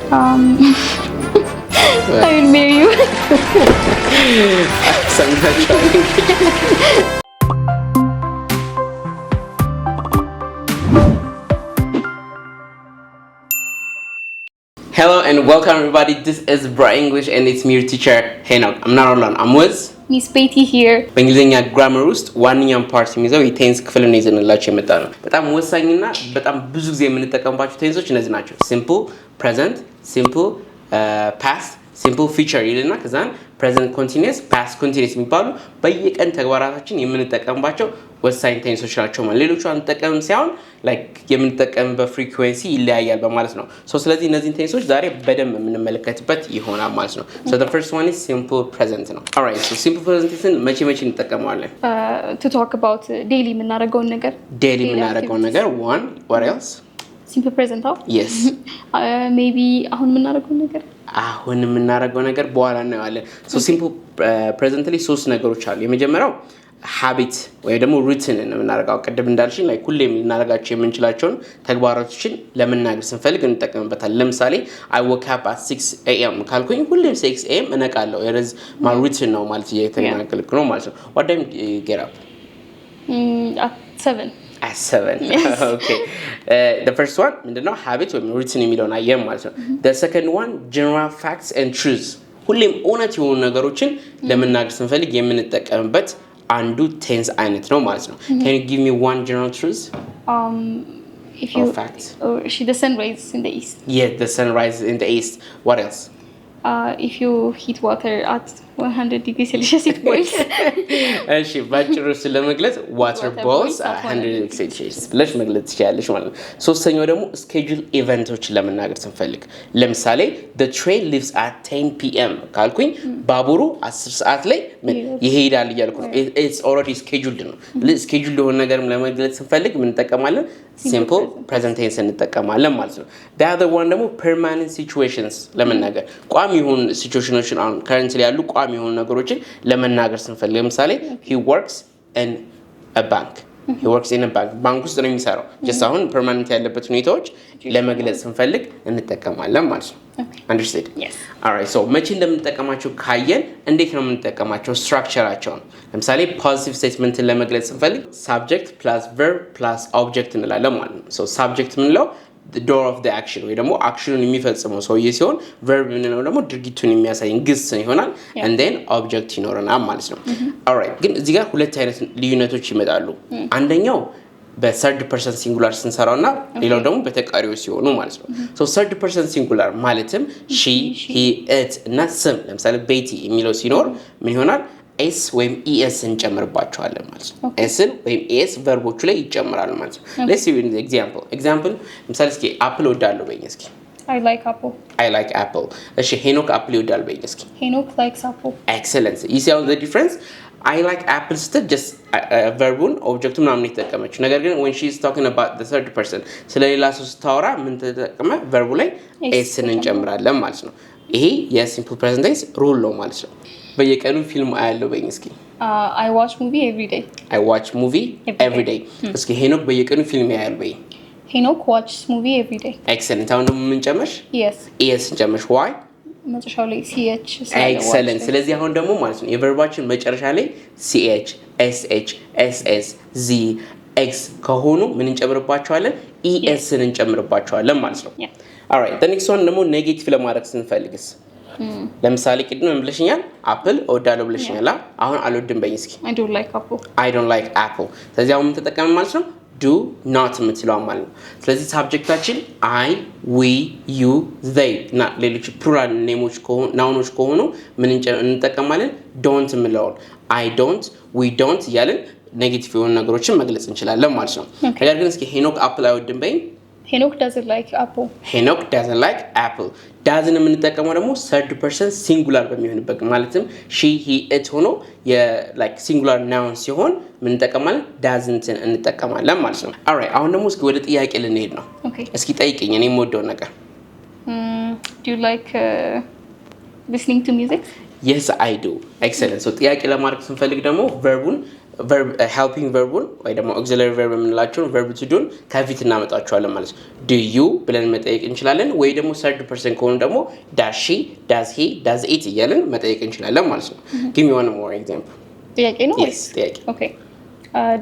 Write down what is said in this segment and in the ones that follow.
I will marry you. Hello and welcome everybody. This is Bright English and it's me your teacher Henok. I'm not alone. I'm with Miss Betty here. በእንግሊዝኛ ግራመር ውስጥ ዋንኛው ፓርት የሚይዘው የቴንስ ክፍል ነው ይዘንላችሁ የመጣ ነው። በጣም ወሳኝና በጣም ብዙ ጊዜ የምንጠቀምባቸው ቴንሶች እነዚህ ናቸው። ሲምፕል ፕሬዘንት፣ ሲምፕል ፓስት፣ ሲምፕል ፊውቸር ይልና ከዛን ፕሬዘንት ኮንቲኒየስ፣ ፓስት ኮንቲኒየስ የሚባሉ በየቀን ተግባራታችን የምንጠቀምባቸው ወሳኝ ቴንሶች ናቸው ማለት ሌሎቹ አንጠቀምም ሳይሆን ላይክ የምንጠቀምበት ፍሪኩዌንሲ ይለያያል በማለት ነው። ስለዚህ እነዚህን ቴንሶች ዛሬ በደንብ የምንመለከትበት ይሆናል ማለት ነው። So the first one is simple present ነው። Alright, so simple present መቼ እንጠቀመዋለን? To talk about daily የምናደርገውን ነገር one, what else? Simple present ነው? Yes. Maybe አሁን የምናደርገው ነገር በኋላ እናየዋለን። So simple present ላይ ሶስት ነገሮች አሉ። የመጀመሪያው habit ወይ ደግሞ routine ነው የምናደርገው። ቀደም እንዳልሽኝ ላይ ሁሌም ልናደርጋቸው የምንችላቸውን ተግባራቶችን ለመናገር ስንፈልግ እንጠቀምበታለን። ለምሳሌ I woke up at 6 a.m. ካልኩኝ ሁሌም 6 a.m. እነቃለሁ። የረዝ my routine ነው ማለት እየተናገርኩ ነው ማለት ነው። What time do you get up? At 7. At 7. Yes. Okay. The first one ምንድነው habit ወይ routine የሚለውን አየን ማለት ነው። The second one general facts and truths ሁሌም እውነት የሆኑ ነገሮችን ለመናገር ስንፈልግ የምንጠቀምበት አንዱ ቴንስ አይነት ነው ማለት ነው። Can you give me one general truth? If you fact. The sun rises in the east. Yeah, the sun rises in the east. What else? If you heat water at 100 degrees Celsius it boils. እሺ ባጭሩ ስለመግለጽ water boils at 100 degrees Celsius ብለሽ መግለጽ ትችያለሽ ማለት ነው። ሶስተኛው ደግሞ schedule ኢቨንቶችን ለመናገር ስንፈልግ ለምሳሌ the train leaves at 10 p.m. ካልኩኝ ባቡሩ 10 ሰዓት ላይ ይሄዳል እያልኩ ነው። It's already scheduled ነው። scheduled የሆነ ነገርም ለመግለጽ ስንፈልግ ምን እንጠቀማለን? Simple present tense እንጠቀማለን ማለት ነው። The other one ደግሞ permanent situations ለመናገር ቋሚ የሆኑ ሲቹዌሽኖችን አሁን currently ያሉ ቋሚ የሆኑ ነገሮችን ለመናገር ስንፈልግ ለምሳሌ he works in a bank. He works in a bank. ባንክ ውስጥ ነው የሚሰራው። just አሁን permanent ያለበት ሁኔታዎች ለመግለጽ ስንፈልግ እንጠቀማለን ማለት ነው። Understood? Yes. Alright, so መቼ እንደምንጠቀማቸው ካየን እንዴት ነው የምንጠቀማቸው ስትራክቸራቸው ነው። ለምሳሌ positive statemenትን ለመግለጽ ስንፈልግ subject plus verb plus object እንላለን ማለት ነው። so subject ምንለው the door of the action ወይ ደግሞ አክሽኑን የሚፈጽመው ሰውዬ ሲሆን verb ምንለው ደግሞ ድርጊቱን የሚያሳየን ግስ ይሆናል and then object ይኖረናል ማለት ነው። alright ግን እዚህ ጋር ሁለት አይነት ልዩነቶች ይመጣሉ። አንደኛው በthird person singular ስንሰራውና ሌላው ደግሞ በተቃሪው ሲሆኑ ማለት ነው። so third person singular ማለትም she, he, it እና ስም ለምሳሌ ቤቲ የሚለው ሲኖር ምን ይሆናል? s ወይም es እንጨምርባቸዋለን ማለት ነው። s ወይም es ቨርቦቹ ላይ ይጨምራሉ ማለት ነው። let's see an example ለምሳሌ እስኪ apple ወዳለው በይኝ እስኪ I like apple እሺ ሄኖክ apple ይወዳል በይኝ እስኪ Henok likes apple. excellent you see the difference I like apple ስትል just verb object ምናምን የተጠቀመችው ነገር ግን when she is talking about the third person ስለሌላ ሰው ስታወራ ምን ተጠቀመ verb ላይ s እንጨምራለን ማለት ነው። ይሄ የሲምፕል ፕሬዘንት ቴንስ ሩል ነው ማለት ነው። በየቀኑ ፊልም አያለው በይኝ እስኪ I watch movie every day. I watch movie every day. እስኪ ሄኖክ በየቀኑ ፊልም ያያል በይኝ Henok watches movie every day. excellent አሁን ደግሞ ምን ጨመርሽ? yes እንጨምርሽ why? መጨረሻው ላይ ch excellent ስለዚህ አሁን ደግሞ ማለት ነው የቨርባችን መጨረሻ ላይ ch sh ss z x ከሆኑ ምን እንጨምርባቸዋለን? es እንጨምርባቸዋለን ማለት ነው። alright the next one ደግሞ ኔጌቲቭ ለማድረግ ስንፈልግስ ለምሳሌ ቅድም ምን ብለሽኛል? አፕል እወዳለሁ ብለሽኛል። አሁን አልወድም በይኝ እስኪ I don't like apple ስለዚህ አሁን ምን ተጠቀምን ማለት ነው? do not የምትለው ማለት ነው። ስለዚህ ሳብጀክታችን I, we, you, they እና ሌሎች ፕሉራል ኔሞች ከሆኑ ናውኖች ከሆኑ ምን እንጠቀማለን? don't የምለውን I don't, we don't እያልን ኔጌቲቭ የሆኑ ነገሮችን መግለጽ እንችላለን ማለት ነው። ነገር ግን እስኪ ሄኖክ አፕል አይወድም በይኝ Henok doesn't like apple. Henok doesn't like apple. doesn't የምንጠቀመው ደግሞ third person singular በሚሆንበት ማለትም she, he, it ሆኖ like singular noun ሲሆን ምን እንጠቀማለን? doesn't እንጠቀማለን ማለት ነው። alright አሁን ደግሞ እስኪ ወደ ጥያቄ ልንሄድ ነው። እስኪ ጠይቅኝ እኔ የምወደው ነገር Do you like listening to music? Yes I do. Excellent. So ጥያቄ ለማድረግ ስንፈልግ ደግሞ verb verb helping verቡን ወይ ደግሞ auxiliary verb የምንላቸውን verb to do ከፊት እናመጣቸዋለን ማለት ነው። do you ብለን መጠየቅ እንችላለን ወይ ደግሞ third person ከሆነ ደግሞ does she does he does it እያልን መጠየቅ እንችላለን ማለት ነው። give me one more example ጥያቄ ነው yes ጥያቄ okay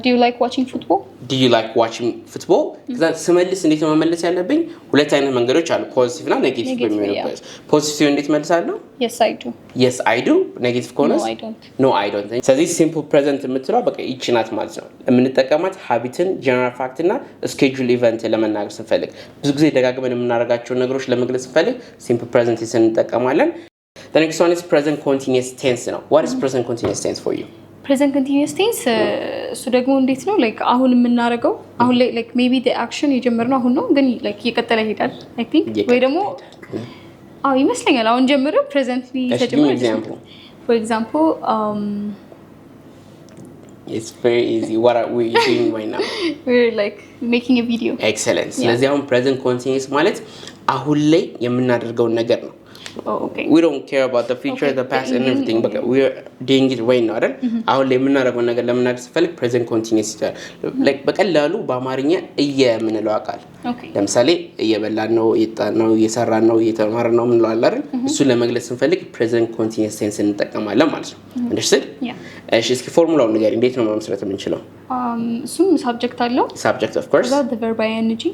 do you like watching football do you like watching football ከዛ ስመልስ እንዴት ነው መመለስ ያለብኝ ሁለት አይነት መንገዶች አሉ ፖዚቲቭ እና ኔጌቲቭ በሚሆንበት ፖዚቲቭ እንዴት መልሳለሁ yes I do yes I do ኔጌቲቭ ከሆነ no I don't ስለዚህ ሲምፕል ፕሬዘንት የምትለው በቃ ይቺ ናት ማለት ነው የምንጠቀማት ሀቢትን ጀነራል ፋክት እና ስኬጁል ኢቨንት ለመናገር ስንፈልግ ብዙ ጊዜ ደጋግመን የምናደርጋቸውን ነገሮች ለመግለጽ ስንፈልግ ሲምፕል ፕሬዘንት እንጠቀማለን the next one is present continuous tense ነው what is present continuous tense for you present continuous tense እሱ ደግሞ እንዴት ነው like አሁን የምናደርገው አሁን ላይ like maybe the action የጀመርነው አሁን ነው ግን like እየቀጠለ ይሄዳል I think ወይ ደግሞ ይመስለኛል አሁን ጀምሮ presently ተጀምሯል for example it's very easy what are we doing right now we're like making a video excellent ስለዚህ አሁን present continuous ማለት አሁን ላይ የምናደርገው ነገር ነው okay we don't care about the future the past and everything but we are doing it right now አይደል አሁን ላይ የምናደርገው ነገር ለምናደርግ ስፈልግ present continuous ይላል like በቀላሉ በአማርኛ እየምንለው አቃል ለምሳሌ እየበላን ነው እየጣን ነው እየሰራን ነው እየተማርን ነው ምንለው አይደል እሱ ለመግለጽ ስንፈልግ present continuous tense እንጠቀማለን ማለት ነው understood እሺ እስኪ ፎርሙላውን ንገሪኝ እንዴት ነው መመስረት የምንችለው እሱም subject አለው subject of course the verb ing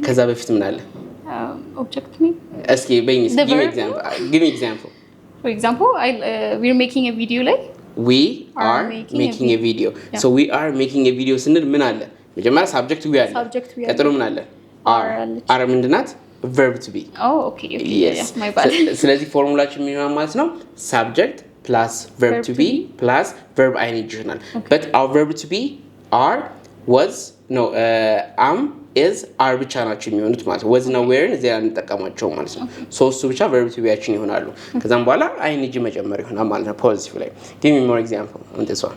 ከዛ በፊት ምን አለ object me እስኪ በይኝስ give me example for example we're making a video like we are making a video so we are making a video ስንል ምን አለ መጀመሪያ subject we አለ ቀጥሎ ምን አለ are ምንድናት verb to be okay yes my bad ስለዚህ ፎርሙላችን ምን ይሆናል ማለት ነው subject plus verb to be plus verb ing ይሆናል but our verb to be are was no am is are ብቻ ናቸው የሚሆኑት ማለት ነው was እና were እዚያ እንጠቀማቸው ማለት ነው ሶስቱ ብቻ verb to be ያችን ይሆናሉ ከዛም በኋላ ing መጨመር ይሆናል ማለት ነው positive ላይ give me more example on this one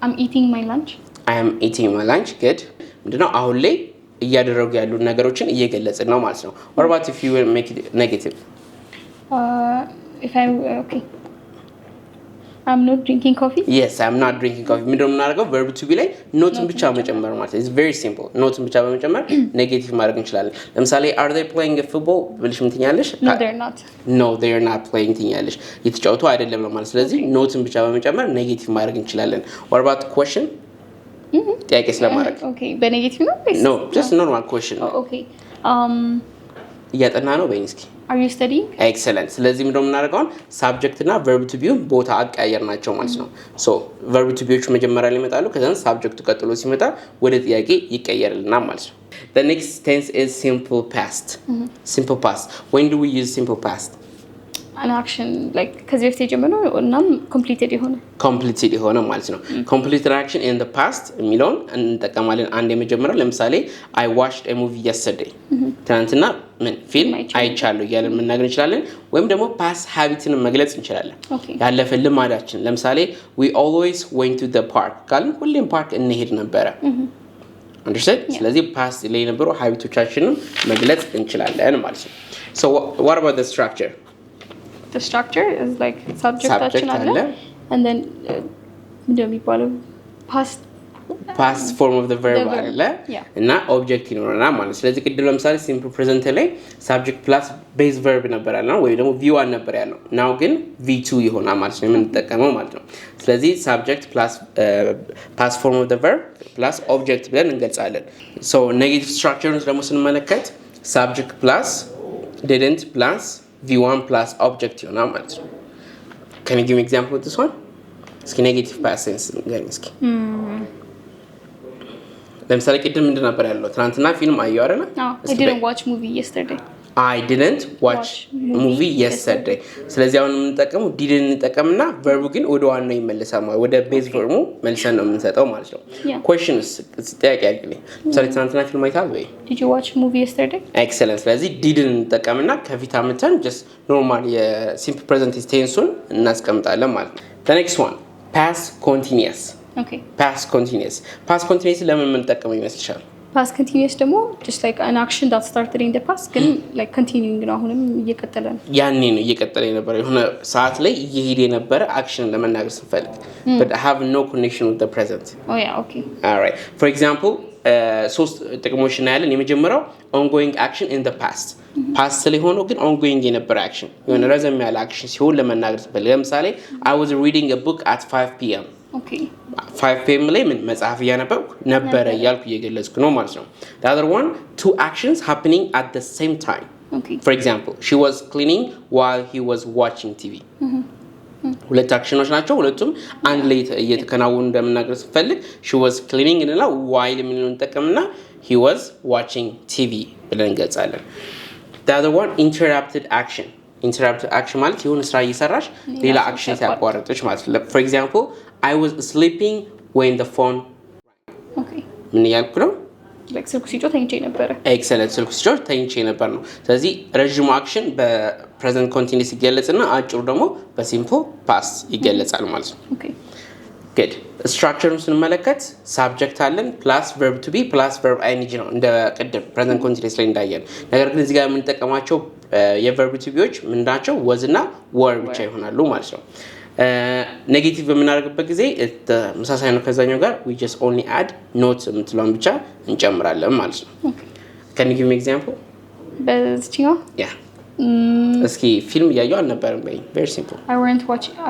I'm eating my lunch I am eating my lunch good ምንድነው አሁን ላይ እያደረጉ ያሉ ነገሮችን እየገለጽን ነው ማለት ነው what about if you will make it negative if I'm okay I'm not drinking coffee yes I'm not drinking coffee ምንድነው የምናደርገው verb to be ላይ ኖትን ብቻ መጨመር ማለት ነው it's very simple ኖትን ብቻ በመጨመር ኔጌቲቭ ማድረግ እንችላለን ለምሳሌ are they playing a football ብልሽ ምን ትኛለሽ no they're not playing ትኛለሽ እየተጫወቱ አይደለም ለማለት ስለዚህ ኖትን ብቻ በመጨመር ኔጌቲቭ ማድረግ እንችላለን what about question ጥያቄ ስለማድረግ okay በኔጌቲቭ ነው no just normal question okay እያጠና ነው በይኝ እስኪ are you studying excellent ስለዚህ ምንድነው የምናደርገው subject እና verb to be ቦታ አቀያየር ናቸው ማለት ነው so verb to be መጀመሪያ ላይ ይመጣሉ ከዛ subject ቀጥሎ ሲመጣ ወደ ጥያቄ ይቀየርልናል ማለት ነው the next tense is simple past simple past when do we use simple past an action like ከዚህ በፊት የጀመረው እና completed የሆነ ማለት ነው completed action in the past የሚለውን እንጠቀማለን አንድ የመጀመሪያው ለምሳሌ I watched a movie yesterday ትናንትና ምን ፊልም አይቻለሁ እያለን መናገር እንችላለን ወይም ደግሞ past habitን መግለጽ እንችላለን ያለፈ ልማዳችን ለምሳሌ we always went to the park ካልን ሁሌም ፓርክ እንሄድ ነበረ understand ስለዚህ past ላይ የነበሩ ሀቢቶቻችንን መግለጽ እንችላለን ማለት ነው so what about the structure the structure is like subject አለ and then ምንድነው የሚባለው past form of the verb አለ እና object ይኖረናል ማለት ስለዚህ ቅድም ለምሳሌ simple present ላይ subject plus base verb ነበር ያለው ወይ ደግሞ v1 ነበር ያለው now ግን v2 ይሆናል ማለት ነው የምንጠቀመው ማለት ነው ስለዚህ subject plus past form of the verb plus object ብለን እንገልጻለን so negative structure ደግሞ ስንመለከት subject plus didn't plus v1 plus object ይሆናል ማለት ነው can you give me example of this one እስኪ negative past tense ንገሪኝ እስኪ ለምሳሌ ቅድም ምንድን ነበር ያለው ትናንትና ፊልም አየሁ አይደል I didn't watch movie yesterday I didn't watch movie yesterday ስለዚህ አሁን የምንጠቀመው didn't እንጠቀምና verb ግን ወደ ዋናው ይመለሳል ማለት ወደ base verb መልሰን ነው የምንሰጠው ማለት ነው questions ጥያቄ አድርግልኝ ለምሳሌ ትናንትና ፊልም አይተሃል ወይ Did you watch movie yesterday excellent ስለዚህ didn't እንጠቀምና ከፊት አመጣን just normal የsimple present tense-ን እናስቀምጣለን ማለት ነው the next one past continuous okay past continuous ለምን የምንጠቀመው ይመስልሻል ፓስት ኮንቲኒየስ ደግሞ just like an action that started in the past ግን like continuing ነው አሁንም እየቀጠለ ነው ያኔ ነው እየቀጠለ የነበረ የሆነ ሰዓት ላይ እየሄደ የነበረ አክሽን ለመናገር ስንፈልግ but I have no connection with the present oh yeah okay all right for example ሶስት ጥቅሞች እናያለን የመጀመሪያው ongoing action in the past past ላይ ሆኖ ግን ongoing የነበረ action የሆነ ረዘም ያለ action ሲሆን ለመናገር ስንፈልግ ለምሳሌ I was reading a book at 5 p.m. okay 5 p.m. ላይ ምን መጽሐፍ እያነበብኩ ነበረ እያልኩ እየገለጽኩ ነው ማለት ነው the other one two actions happening at the same time okay for example she was cleaning while he was watching TV ሁለት አክሽኖች ናቸው ሁለቱም አንድ ላይ እየተከናወኑ እንደምናገር ስፈልግ she was cleaning እና while ምንን ተጠቀምና he was watching TV ብለን እንገልጻለን the other one interrupted action ማለት የሆነ ስራ እየሰራሽ ሌላ አክሽን ሲያቋርጥሽ ማለት ነው for example I was sleeping when the phone okay ምን ያልኩ ነው like ስልኩ ሲጮህ ተኝቼ ነበር excellent ስልኩ ሲጮህ ተኝቼ ነበር ነው ስለዚህ ረጅሙ አክሽን በፕሬዘንት ኮንቲኒየስ ይገለጽና አጭሩ ደግሞ በሲምፕል ፓስት ይገለጻል ማለት ነው okay good structure-ን ስንመለከት subject አለን plus verb to be plus verb ing ነው እንደ ቀደም present continuous ላይ እንዳየን ነገር ግን እዚህ ጋር የምንጠቀማቸው የverb to beዎች ምንድናቸው was እና were ብቻ ይሆናሉ ማለት ነው ኔጌቲቭ በምናደርግበት ጊዜ ተመሳሳይ ነው ከዛኛው ጋር we just only add not የምትለውን ብቻ እንጨምራለን ማለት ነው okay can you give me example በዚህኛው yeah እስኪ ፊልም ያየው አልነበረም በይ very simple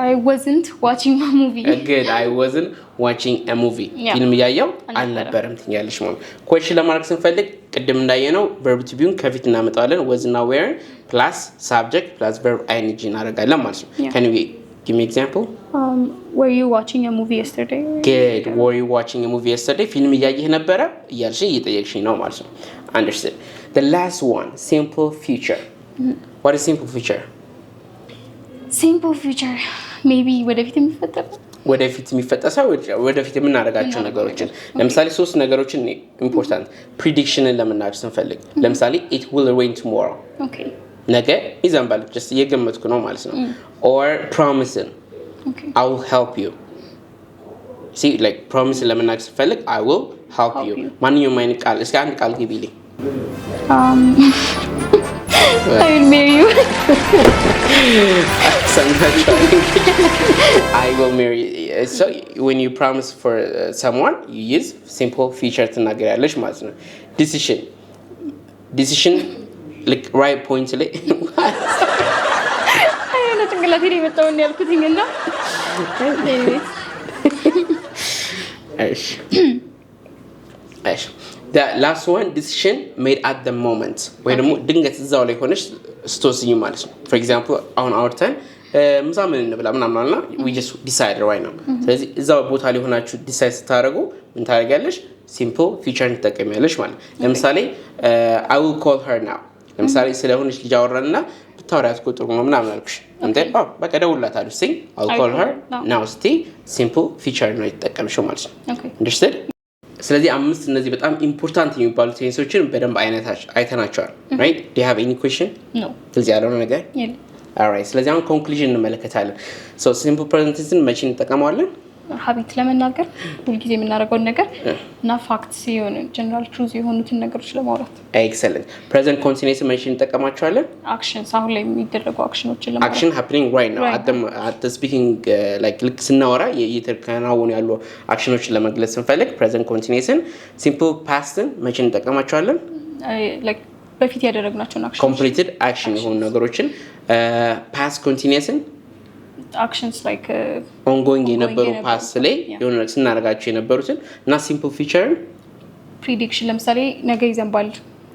I wasn't watching a movie good I wasn't watching a movie ፊልም ያየው አልነበረም ትኛለሽ ማለት question ለማድረግ ስንፈልግ ቅድም እንዳየነው verb to be ከፊት እናመጣለን was እና were plus subject plus verb ing እናደርጋለን ማለት ነው can you give me example were you watching a movie yesterday good were you watching a movie yesterday ፊልም ያየህ ነበረ እያልሽ እየጠየቅሽኝ ነው ማለት ነው understood the last one simple future what is simple future maybe ወደፊት የሚፈጠር ወደፊት የምናደርጋቸው ነገሮችን ለምሳሌ ሶስት ነገሮችን ኢምፖርታንት ፕሪዲክሽንን ለመናገር ስንፈልግ ለምሳሌ it will rain tomorrow okay ነገ ይዘንባል just እየገመትኩ ነው ማለት ነው or promising okay I will help you see like promising ለመናገር ስንፈልግ I will help you ማንኛውም አይነት ቃል እስኪ አንድ ቃል ግቢልኝ I will marry you I will marry you so when you promise for someone you use simple future ትናገራለሽ ማለት ነው decision like right point ላይ አይነ ጭንቅላቴ ላይ መጣው ነው ያልኩትኝና እሺ the last one decision made at the moment ወይ ደግሞ ድንገት እዛው ላይ ሆነሽ ስትወስኚ ማለት ነው for example አሁን አውርተን ምሳ ምን እንብላ ምናምን አለና we just decide right now ስለዚህ እዛው ቦታ ላይ ሆናችሁ ዲሳይድ ስታደርጉ ምን ታደርጋለሽ simple future ትጠቀሚያለሽ ማለት ለምሳሌ I will call her now ለምሳሌ ስለሆነች ልጅ አወራንና ብታወሪያት እኮ ጥሩ ነው ምናምን አልኩሽ እንዴ በቃ ደውልላታለሁ see I'll call her now stay simple future ነው የተጠቀምሽው ማለት ነው okay understood ስለዚህ አምስት እነዚህ በጣም ኢምፖርታንት የሚባሉ ቴንሶችን በደንብ አይተናቸዋል right do you have any question no ስለዚህ ያለው ነገር የለም all right ስለዚህ አሁን ኮንክሉዥን እንመለከታለን so simple present tense መቼ እንጠቀመዋለን ሀቢት ለመናገር ሁልጊዜ የምናደርገው ነገር እና ፋክትስ የሆነ ጀነራል ትሩዝ የሆኑትን ነገሮች ለማውራት excellent present continuous መቼ እንጠቀማቸዋለን actions አሁን ላይ የሚደረጉ አክሽኖችን ለማውራት action happening right now at the speaking like ልክ ስናወራ እየተከናወኑ ያሉ አክሽኖችን ለመግለጽ ስንፈልግ present continuousን simple pastን መቼ እንጠቀማቸዋለን like በፊት ያደረግናቸውን አክሽን completed action የሆኑ ነገሮችን past continuousን actions like ongoing የነበሩ past ላይ የሆነ ስናደርጋቸው የነበሩትን እና simple future prediction ለምሳሌ ነገ ይዘንባል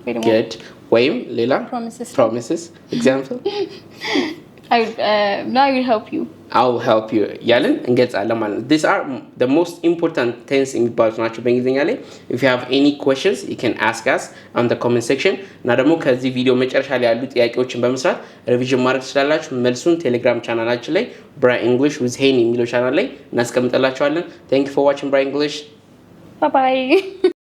ወይ ደግሞ good ወይም ሌላ promises example I will help you I'll help you ያለን እንገልጻለን ማለት ነው these are the most important tense የሚባሉት ናቸው በእንግሊዝኛ ላይ if you have any questions you can ask us on the comment section እና ደግሞ ከዚህ ቪዲዮ መጨረሻ ላይ ያሉ ጥያቄዎችን በመስራት ሪቪዥን ማድረግ ትችላላችሁ መልሱን ቴሌግራም ቻናላችን ላይ Bright English with Hein የሚለው ቻናል ላይ እናስቀምጥላችኋለን thank you for watching Bright English bye bye